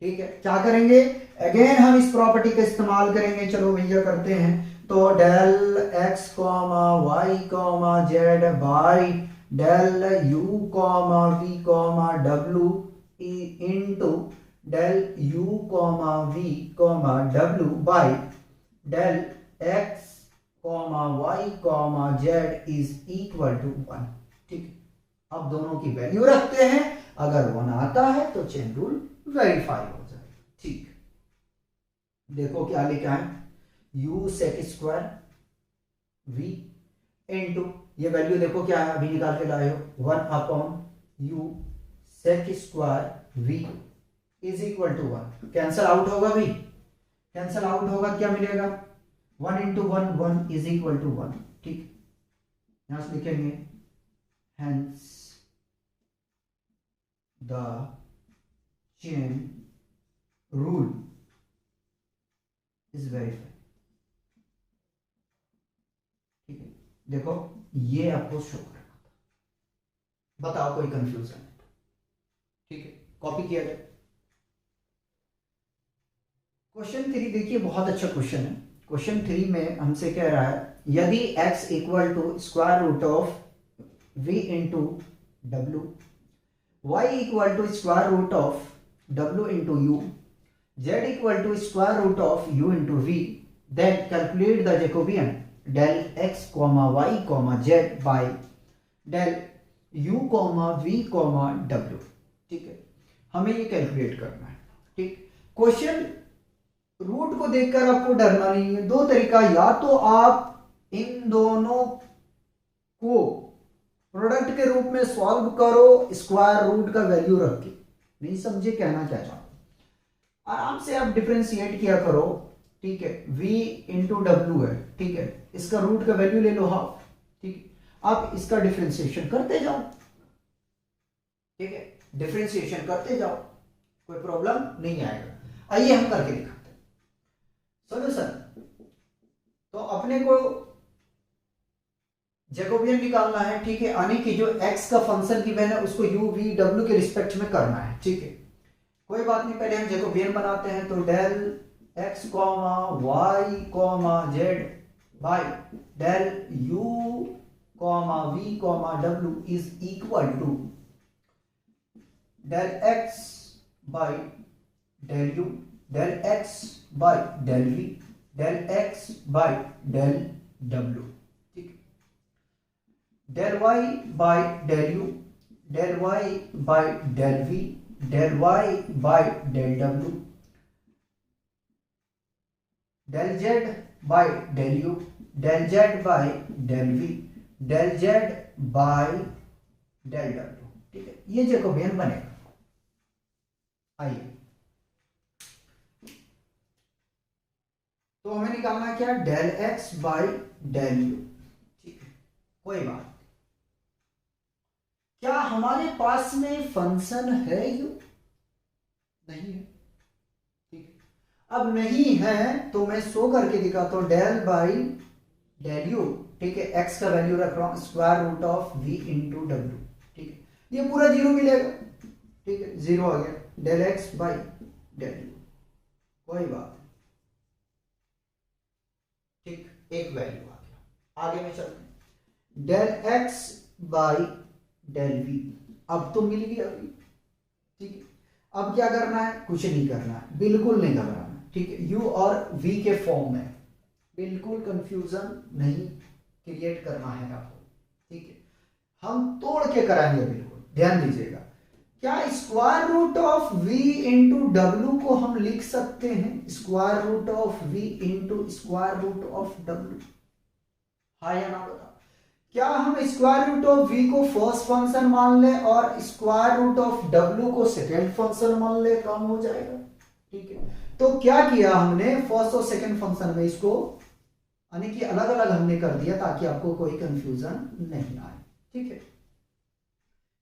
ठीक है। क्या करेंगे, अगेन हम इस प्रॉपर्टी का इस्तेमाल करेंगे, चलो भैया करते हैं। तो del x comma y comma z by del u comma v comma w into del u comma v comma w by del x comma Y comma z is equal to 1। ठीक है, अब दोनों की वैल्यू रखते हैं, अगर 1 आता है तो चेन रूल वेरीफाई हो जाएगा। ठीक, देखो क्या लिखा है, u sec square v into, ये वैल्यू देखो क्या है, अभी निकाल के लाए हो, 1 upon u sec square v is equal to 1। Cancel out होगा भी, कैंसल आउट होगा, क्या मिलेगा, 1 इंटू 1 1 इज इक्वल टू 1। ठीक, यहां से लिखेंगे hence the chain rule is verified. ठीक है, देखो ये आपको शो कर रहा था, बताओ कोई कंफ्यूजन है? ठीक है, कॉपी किया जाए। क्वेश्चन 3 देखिए, बहुत अच्छा क्वेश्चन है। क्वेश्चन 3 में हमसे कह रहा है, यदि x equal to square root of v into W, y equal to square root of w into U, z equal to square root of u into v, then calculate the Jacobian del x comma Y comma Z by del u comma v comma w। ठीक है, हमें ये कैलकुलेट करना है। ठीक, क्वेश्चन रूट को देखकर आपको डरना नहीं है। दो तरीका, या तो आप इन दोनों को प्रोडक्ट के रूप में सॉल्व करो स्क्वायर रूट का वैल्यू रख के, नहीं समझे कहना क्या चाहते, आराम से आप डिफरेंशिएट किया करो। ठीक है, v इंटू डब्ल्यू है, ठीक है, इसका रूट का वैल्यू ले लो हाफ। ठीक है, आप इसका डिफरेंशिएशन करते जाओ। ठीक है, डिफरेंशिएशन करते जाओ, कोई प्रॉब्लम नहीं आएगा। आइए हम करके दिखाते हैं सॉल्यूशन। तो अपने को जैकोबियन निकालना है। ठीक है, यानी कि जो x का फंक्शन गिवन है उसको u v w के रिस्पेक्ट में करना है। ठीक है, कोई बात नहीं, पहले हम जैकोबियन बनाते हैं। तो del x comma Y comma Z by del u comma v comma w is equal to del x by del u, del x by del v, del x by del w। ठीक, del y by del u, del y by del v, del y by del w, del z by del u, del z by del v, del z by del w। ठीक है, ये जैकोबियन बनेगा। आइए, तो हमें निकालना है क्या, del x by del u। ठीक है, कोई बात, क्या हमारे पास में फंक्शन है u? नहीं है। ठीक है, अब नहीं है तो मैं शो करके दिखाता हूं, डेल बाई डेल u। ठीक है, x का वैल्यू रख रहा हूं square root of v into W. ठीक है, ये पूरा जीरो मिलेगा। ठीक है, जीरो आ गया, del x by del u, कोई बात। ठीक, एक वैल्यू आ गया। आगे में चलते हैं, del x by del v, अब तो मिल गया अभी। ठीक है, अब क्या करना है, कुछ नहीं करना है, बिल्कुल नहीं घबराना। ठीक है, u और v के फॉर्म में, बिल्कुल कंफ्यूजन नहीं क्रिएट करना है आपको। ठीक है, हम तोड़ के कराएंगे, बिल्कुल ध्यान दीजिएगा। क्या square root of v into W को हम लिख सकते हैं square root of v into square root of w? हाँ या ना बता। क्या हम स्क्वायर रूट ऑफ v को फर्स्ट फंक्शन मान ले और स्क्वायर रूट ऑफ w को सेकेंड फंक्शन मान ले, काम हो जाएगा। ठीक है, तो क्या किया हमने, फर्स्ट और सेकेंड फंक्शन में इसको यानी कि अलग अलग हमने कर दिया ताकि आपको कोई कंफ्यूजन नहीं आए। ठीक है,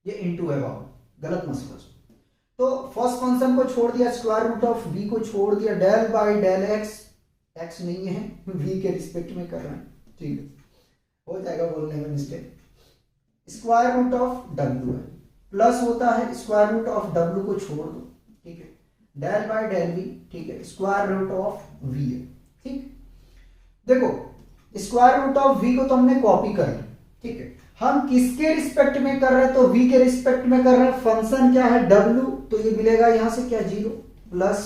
ये इनटू है बाबू, गलत मत समझो। तो फर्स्ट फंक्शन को छोड़ दिया, स्क्वायर रूट ऑफ v को छोड़ दिया, डेल बाई डेल x नहीं है, v के रिस्पेक्ट में कर रहे हैं। ठीक है, हो जाएगा बोलने में mistake. Square root of w है, प्लस होता है स्क्वायर रूट ऑफ w को छोड़ दो। ठीक है, डेल बाई डेल v। ठीक है, स्क्वायर रूट ऑफ v है। ठीक, देखो स्क्वायर रूट ऑफ v को तो हमने कॉपी कर लिया। ठीक है, हम किसके रिस्पेक्ट में कर रहे हैं, तो v के रिस्पेक्ट में कर रहे हैं। फंक्शन क्या है w, तो ये मिलेगा यहां से क्या, zero, plus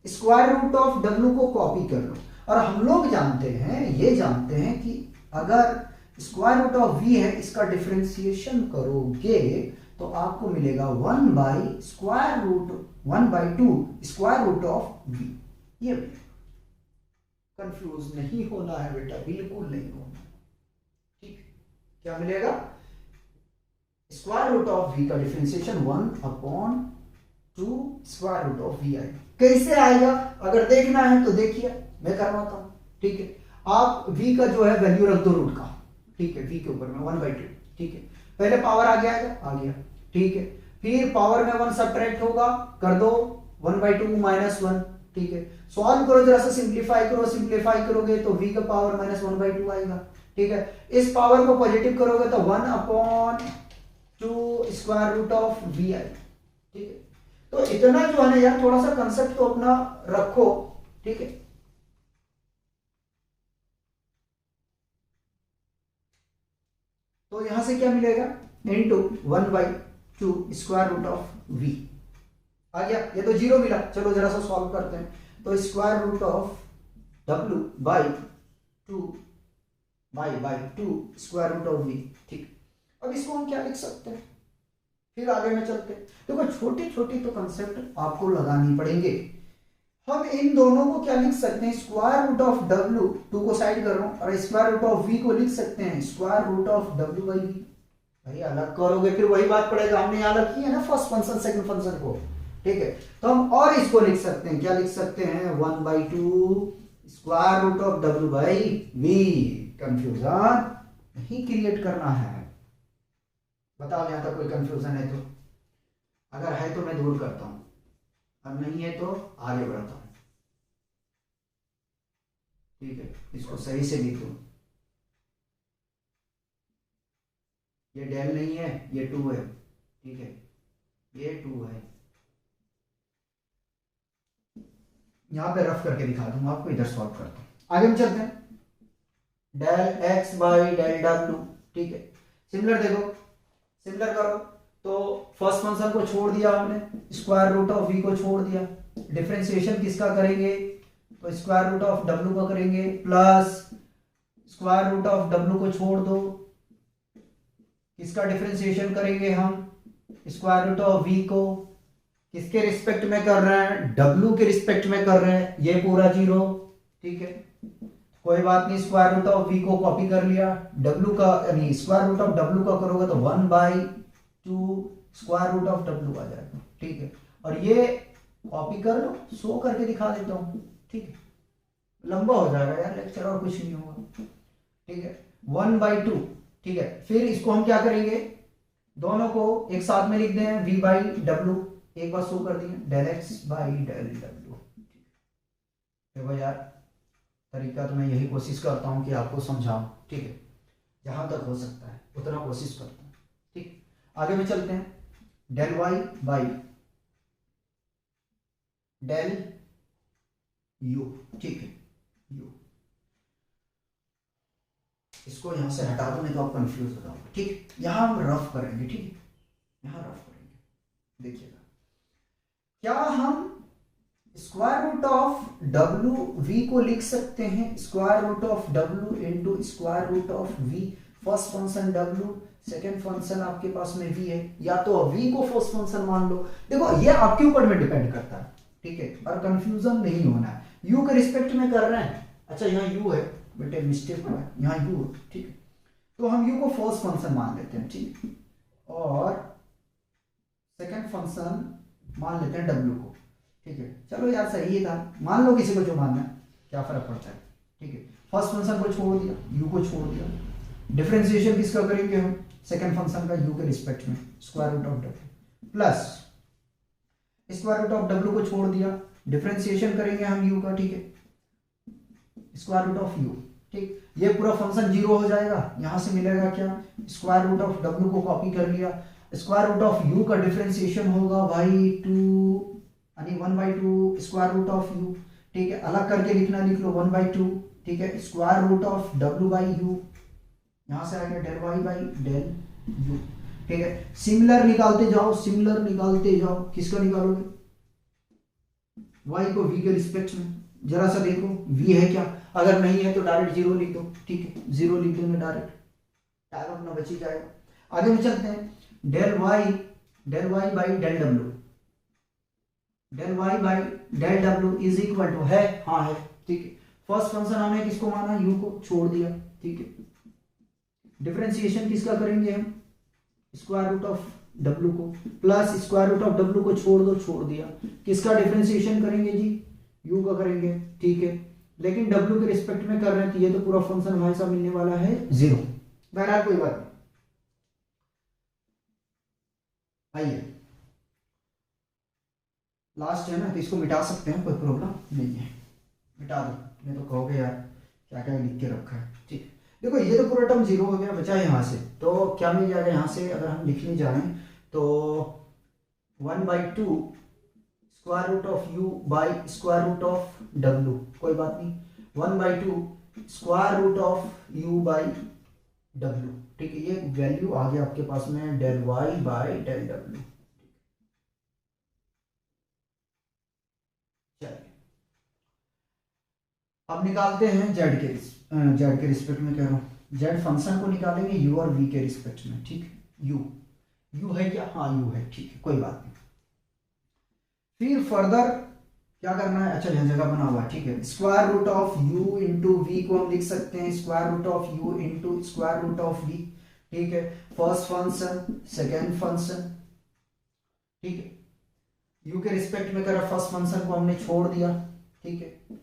square root of w को कॉपी कर लो। और हम लोग जानते हैं, ये जानते हैं कि अगर स्क्वायर रूट ऑफ v है, इसका डिफरेंशिएशन करोगे तो आपको मिलेगा 1/2 स्क्वायर रूट ऑफ v। ये कंफ्यूज नहीं होना है बेटा, बिल्कुल नहीं होना। ठीक, क्या मिलेगा? स्क्वायर रूट ऑफ v का differentiation 1/2 square root of v आएगा। कैसे आएगा अगर देखना है तो देखिए, मैं करवाता हूं। ठीक है, आप v का जो है वैल्यू रख दो रूट का। ठीक है, v के ऊपर में 1/2। ठीक है, पहले पावर आ गया, आ गया। ठीक है, फिर पावर में 1 सब्ट्रैक्ट होगा, कर दो 1/2 -1। ठीक है, सॉल्व करो, जरा सा सिंप्लीफाई करो, सिंप्लीफाई करोगे तो v का पावर -1/2 आएगा। ठीक है, इस पावर को पॉजिटिव करोगे तो 1/2 स्क्वायर रूट ऑफ v आएगा। ठीक है, तो इतना जो है ना यार, थोड़ा सा कंसेप्ट तो अपना रखो। ठीक है, तो यहां से क्या मिलेगा? Into 1/2 square root of v आ गया। ये तो 0 मिला, चलो जरा सा सॉल्व करते हैं। तो square root of w/2 square root of v। ठीक, अब इसको हम क्या लिख सकते हैं, फिर आगे में चलते हैं। देखो छोटी छोटी तो कंसेप्ट आपको लगानी पड़ेंगे। हम इन दोनों को क्या लिख सकते हैं? स्क्वायर रूट ऑफ w, 2 को साइड कर रहा हूं, और स्क्वायर रूट ऑफ v को लिख सकते हैं स्क्वायर रूट ऑफ w/v। भाई अलग करोगे फिर वही बात पड़ेगा, हमने अलग की है ना फर्स्ट फंक्शन सेकंड फंक्शन को। ठीक है, तो हम और इसको लिख सकते हैं, क्या लिख सकते हैं? 1/2 square root of w/v। Confusion नहीं क्रिएट करना है। बताओ यहां तक कोई कंफ्यूजन है तो? अगर है तो मैं दूर करता हूं, अब नहीं है तो आगे बढ़ता हूं। ठीक है, इसको सही से लिखो। ये डेल नहीं है, ये 2 है। ठीक है, ये 2 है। यहां पे रफ करके दिखा दूंगा आपको, इधर सॉल्व करता हूं। आगे हम चलते हैं। Del x by del w। ठीक है, सिमिलर देखो, सिमिलर करो। तो फर्स्ट फंक्शन को छोड़ दिया हमने, स्क्वायर रूट ऑफ v को छोड़ दिया। डिफरेंशिएशन किसका करेंगे? तो स्क्वायर रूट ऑफ w का करेंगे, plus square root of w को छोड़ दो, किसका डिफरेंशिएशन करेंगे हम? स्क्वायर रूट ऑफ v को। किसके रिस्पेक्ट में कर रहे हैं? w के रिस्पेक्ट में कर रहे हैं, ये पूरा 0। ठीक है, कोई बात नहीं, स्क्वायर रूट ऑफ v को कॉपी कर लिया, w का यानी स्क्वायर रूट ऑफ w का करोगे तो 1/2 स्क्वायर रूट ऑफ w आ जाएगा। ठीक है, और ये कॉपी कर लो, शो करके दिखा देता हूं। ठीक है, लंबा हो जाएगा यार लेक्चर, और कुछ नहीं होगा। ठीक है, 1/2। ठीक है, फिर इसको हम क्या करेंगे? दोनों को एक साथ में लिख दें, v/w। एक बार शो कर दिए, del x by del w। देखो यार, तरीका तो मैं यही कोशिश करता हूं कि आपको समझाऊं। ठीक है, जहां तक हो सकता है उतना कोशिश करता हूं। ठीक, आगे में चलते हैं। Del y by del u। ठीक है, u इसको यहां से हटा दो, नहीं तो आप कंफ्यूज हो जाओगे। ठीक, यहां हम रफ करेंगे। ठीक है, यहां रफ करेंगे। देखिएगा, क्या हम स्क्वायर रूट ऑफ w/v को लिख सकते हैं square root of w into square root of v। First function w, second function आपके पास में v है, या तो v को फर्स्ट फंक्शन मान लो। देखो ये आपके ऊपर में डिपेंड करता है। ठीक है, और कंफ्यूजन नहीं होना है। u के रिस्पेक्ट में कर रहे हैं, अच्छा यहाँ u है बेटे, मिस्टेक हुआ है, यहाँ u है। ठीक है, तो हम u को फर्स्ट फंक्शन मान लेते हैं। ठीक है, और सेकेंड फंक्शन मान लेते हैं w को। ठीक है, चलो यार सही है था, मान लो किसी को जो मानना है, क्या फर्क पड़ता है। ठीक है, फर्स्ट फंक्शन को छोड़ दिया, u को छोड़ दिया। डिफरेंशिएशन किसका करेंगे हम? सेकंड फंक्शन का u के रिस्पेक्ट में, square root of w plus square root of w को छोड़ दिया, डिफरेंशिएशन करेंगे हम u का। ठीक है, स्क्वायर रूट ऑफ u। ठीक, ये पूरा फंक्शन 0 हो जाएगा। यहां से मिलेगा क्या? स्क्वायर रूट ऑफ w को कॉपी कर लिया, स्क्वायर रूट ऑफ u का डिफरेंशिएशन होगा भाई 2 यानी 1/2 स्क्वायर रूट ऑफ u। ठीक है, अलग करके लिखना, लिख लो 1/2। ठीक है, स्क्वायर रूट ऑफ w/u, यहां से आएगा del y by del u। ठीक है, सिमिलर निकालते जाओ, सिमिलर निकालते जाओ। किसका निकालोगे? y को v के रिस्पेक्ट में, जरा सा देखो v है क्या, अगर नहीं है तो डायरेक्ट जीरो लिख दो, ठीक है, जीरो लिख देंगे डायरेक्ट, टाइम अपना बच ही जाएगा। आगे में चलते हैं, del Y by del W, del Y by del W is equal to है, हाँ है, ठीक है। फर्स्ट फंक्शन हमने किसको माना, यू को छोड़ दिया, ठीक है। डिफरेंशिएशन किसका करेंगे हम, स्क्वायर रूट ऑफ डब्ल्यू को, plus square root of W को छोड़ दो, छोड़ दिया, किसका डिफरेंशिएशन करेंगे जी, यू का करेंगे, ठीक है। लेकिन डब्ल्यू के रिस्पेक्ट में कर रहे हैं तो ये तो पूरा फंक्शन हमारे साथ मिलने वाला है जीरो। बहरहाल कोई बात नहीं, आइए लास्ट है ना, तो इसको मिटा सकते हैं, कोई प्रॉब्लम नहीं है, मिटा दो, नहीं तो कहोगे यार क्या क्या लिख के रखा है, ठीक है। देखो ये तो पूरा टर्म जीरो हो गया, बचा यहाँ से, तो क्या मिल जाएगा यहाँ से, अगर हम लिखने जाएं तो 1/2 square root of U by square root of W, कोई बात नहीं, 1/2 square root of U by W, ठीक है। ये वैल्यू आ गया आपके पास में del Y by del W. चलिए अब निकालते हैं जेड के रिस्पेक्ट में कह रहा हूँ, जेड फंक्शन को निकालेंगे यू और वी के रिस्पेक्ट में, ठीक है। यू है क्या, हाँ यू है, ठीक है, कोई बात नहीं। फिर फर्दर क्या करना है, अच्छा यहाँ जगह बना हुआ है, ठीक है। Square root of U into V को हम लिख सकते हैं square root of U into square root of V, ठीक है। फर्स्ट फंक्शन सेकेंड फंक्शन, ठीक है। यू के रिस्पेक्ट में करा, फर्स्ट फंक्शन को हमने छोड़ दिया, ठीक है।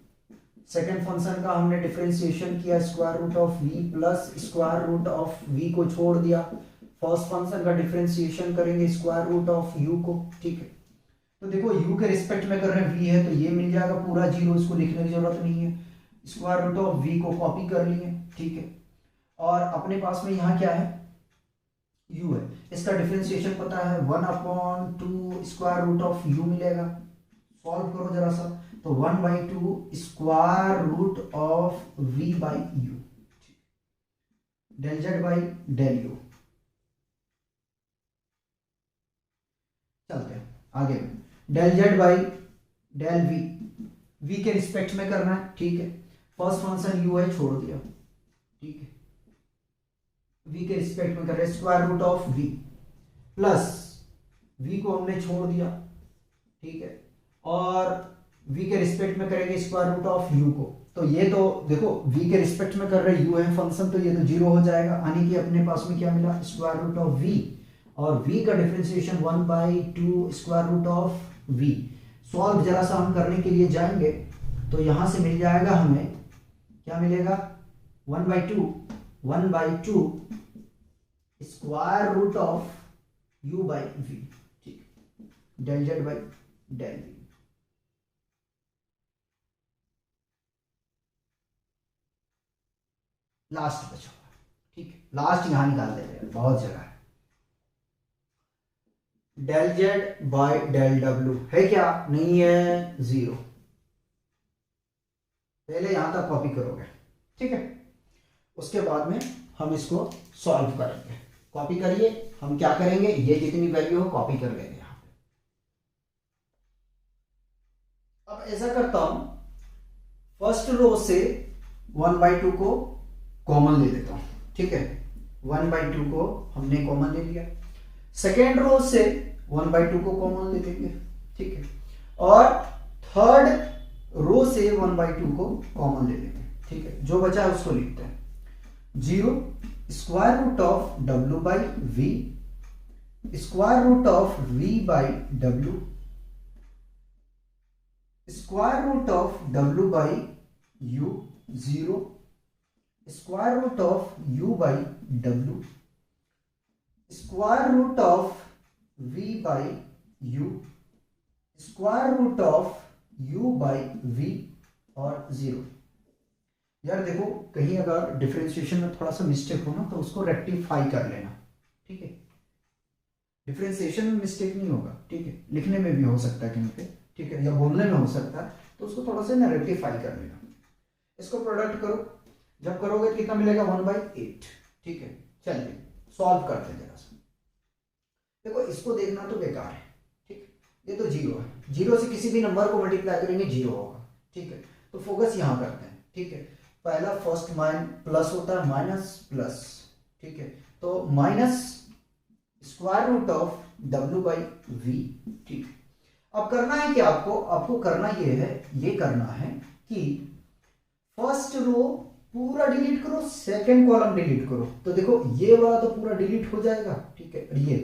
सेकेंड फंक्शन का हमने डिफरेंशिएशन किया square root of V plus square root of V को छोड़ दिया, फर्स्ट फंक्शन का डिफरेंशिएशन करेंगे स्क्वायर रूट ऑफ यू को, ठीक है। तो देखो u के रिस्पेक्ट में कर रहे हैं v है तो ये मिल जाएगा पूरा जीरो, इसको लिखने की जरूरत नहीं है, स्क्वायर रूट ऑफ v को कॉपी कर लिए, ठीक है। और अपने पास में यहाँ क्या है, u है, इसका डिफरेंशिएशन पता है 1/2 स्क्वायर रूट ऑफ u मिलेगा, सॉल्व करो जरा सा, तो 1/2 square root of v by U, del Z by del U. चलते हैं आगे में, del Z by del V, V के रिस्पेक्ट में करना है, ठीक है। फर्स्ट फंक्शन यू है, छोड़ दिया, ठीक है। वी के रिस्पेक्ट में कर रहे हैं square root of V plus V को हमने छोड़ दिया, ठीक है। और वी के रिस्पेक्ट में करेंगे स्क्वायर रूट ऑफ यू को, तो ये तो देखो v के रिस्पेक्ट में कर रहे यू है फंक्शन, तो ये तो जीरो हो जाएगा, यानी कि अपने पास में क्या मिला स्क्वायर रूट ऑफ v, और v का differentiation 1/2 square root of v। Solve जरा सा हम करने के लिए जाएंगे तो यहां से मिल जाएगा हमें, क्या मिलेगा 1/2 square root of u by v, ठीक, del Z by del v। Last बचा हुआ, ठीक है, लास्ट यहां निकाल दे रहे हैं, बहुत जगह है। Del Z by del W है क्या, नहीं है, जीरो, पहले यहां तक कॉपी करोगे, ठीक है। उसके बाद में हम इसको सॉल्व करेंगे, कॉपी करिए, हम क्या करेंगे, ये जितनी वैल्यू हो कॉपी कर लेंगे यहां पे। अब ऐसा करता हूं, फर्स्ट रो से 1/2 को कॉमन ले लेता हूं, ठीक है, 1/2 को हमने कॉमन ले लिया, सेकेंड रो से 1/2 को कॉमन ले लेंगे, ठीक है, और थर्ड रो से 1/2 को कॉमन ले लेंगे, ठीक है। जो बचा है उसको लिखते हैं, 0 square root of w by V square root of v by w square root of w by u, 0 square root of u by w square root of v by u square root of u by v और 0। यार देखो कहीं अगर डिफरेंशिएशन में थोड़ा सा मिस्टेक हो ना तो उसको रेक्टिफाई कर लेना, ठीक है। डिफरेंशिएशन में मिस्टेक नहीं होगा, ठीक है, लिखने में भी हो सकता है कहीं पे, ठीक है, या बोलने में हो सकता है, तो उसको थोड़ा सा ना रेक्टिफाई कर लेना। इसको प्रोडक्ट करो, जब करोगे कितना मिलेगा 1/8, ठीक है। चलिए सॉल्व करते हैं जरा सा, देखो इसको देखना तो बेकार है, ठीक, ये तो जीरो है, जीरो से किसी भी नंबर को मल्टीप्लाई करेंगे जीरो होगा, ठीक है। तो तो फोकस यहां करते हैं, ठीक है। पहला फर्स्ट प्लस होता है, माइनस प्लस, ठीक है। तो minus square root of W by V, ठीक। अब करना है कि आपको करना ये करना है कि फर्स्ट रो पूरा डिलीट करो, सेकंड कॉलम डिलीट करो। तो देखो ये वाला तो पूरा डिलीट हो जाएगा, ठीक है। ये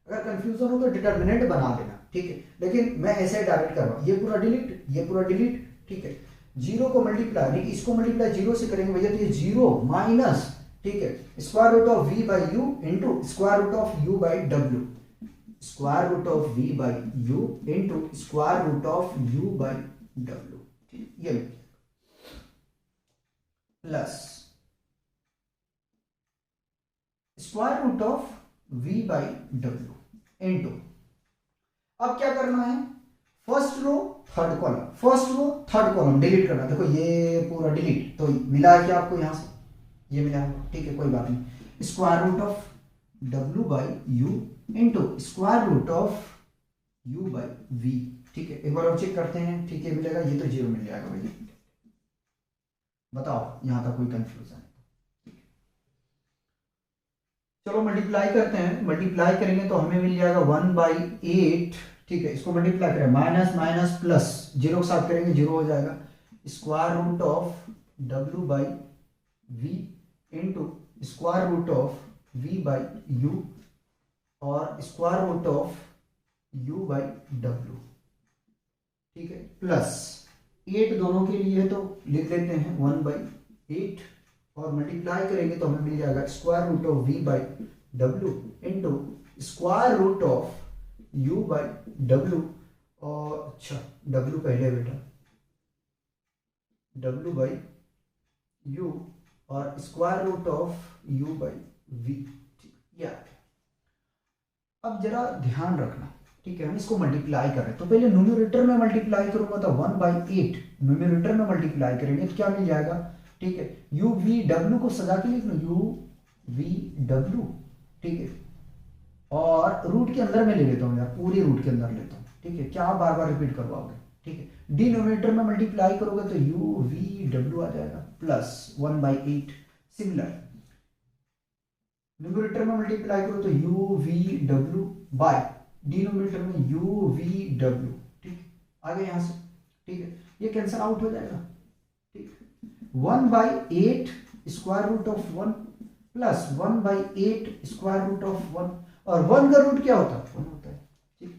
अगर कंफ्यूजन हो तो डिटर्मिनेंट बना देना, ठीक है। लेकिन मैं ऐसे डायरेक्ट कर रहा हूं, ये पूरा डिलीट, ये पूरा डिलीट, ठीक है। जीरो को मल्टीप्लाई, इसको मल्टीप्लाई जीरो से करेंगे भैया, तो ये जीरो माइनस, ठीक है, square root of V by U into square root of U by W, square root of V by U into square root of U by W, ठीक, ये plus square root of V by W into, अब क्या करना है, first row third column, first row third column delete करना। देखो ये पूरा डिलीट, तो मिला है क्या आपको यहां से, ये मिला है, ठीक है, कोई बात नहीं। Square root of W by U into square root of U by V, ठीक है। एक बार और चेक करते हैं, ठीक है, मिलेगा, ये तो जीरो मिल जाएगा भैया। बताओ यहां तक कोई कंफ्यूजन है? चलो मल्टीप्लाई करते हैं, मल्टीप्लाई करेंगे तो हमें मिल जाएगा 1/8, ठीक है। इसको मल्टीप्लाई करें, माइनस माइनस प्लस, जीरो के साथ करेंगे जीरो हो जाएगा, square root of W by V into square root of V by U और square root of U by W, ठीक है, प्लस 8 दोनों के लिए तो लिख लेते हैं 1/8 और मल्टीप्लाई करेंगे तो हमें मिल जाएगा square root of V by W into square root of U by W, और अच्छा W पहले बेटा, W बाई U और square root of U by V, या अब जरा ध्यान रखना, ठीक है। हम इसको मल्टीप्लाई कर रहे हैं तो पहले न्यूमरेटर में मल्टीप्लाई करूंगा तो 1/8 न्यूमरेटर में मल्टीप्लाई करेंगे तो क्या मिल जाएगा, ठीक है। U V W को सजा के लिख लो, U V W, ठीक है, और रूट के अंदर में ले लेता हूं यार, पूरी रूट के अंदर लेता हूं, ठीक है, क्या बार बार रिपीट करवाओगे, ठीक है। डिनोमिनेटर में मल्टीप्लाई करोगे तो U V W आ जाएगा प्लस 1/8, सिमिलर न्यूमरेटर में मल्टीप्लाई करो तो U V W by denominator में U V W, ठीक, आगे यहां से, ठीक है, ये कैंसिल आउट हो जाएगा, ठीक। 1/8 square root of 1 plus 1/8 square root of 1, और 1 का रूट क्या होता है, 1 होता है, ठीक।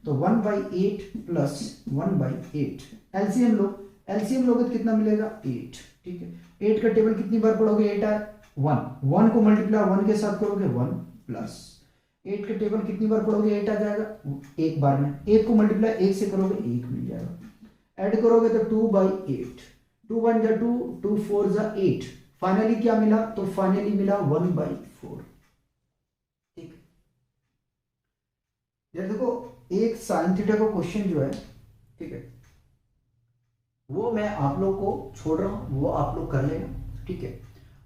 तो 1/8 प्लस 1/8 एलसीएम लो, एलसीएम लोगे तो कितना मिलेगा, 8, ठीक है। 8 का टेबल कितनी बार पढ़ोगे, 8 आए, 1 को मल्टीप्लाई 1 के साथ करोगे 1 प्लस 8 के टेबल कितनी बार पढ़ोगे, 8 आ जाएगा एक बार में, 8 को मल्टीप्लाई 1 से करोगे 1 मिल जाएगा, ऐड करोगे तो 2/8, 2 1 जा 2, 2 4 जा 8, फाइनली क्या मिला, तो फाइनली मिला 1/4, ठीक। यार देखो एक साइन थीटा का क्वेश्चन जो है, ठीक है, वो मैं आप लोग को छोड़ रहा हूं, वो आप लोग कर लेना, ठीक है।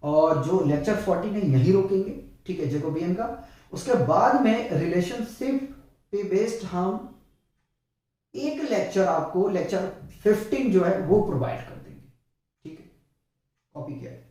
और जो लेक्चर 14 है यही रोकेंगे, ठीक है, जैकोबियन का। उसके बाद में रिलेशनशिप पे बेस्ड हम एक लेक्चर आपको, लेक्चर 15 जो है वो प्रोवाइड कर देंगे, ठीक है, कॉपी किया है।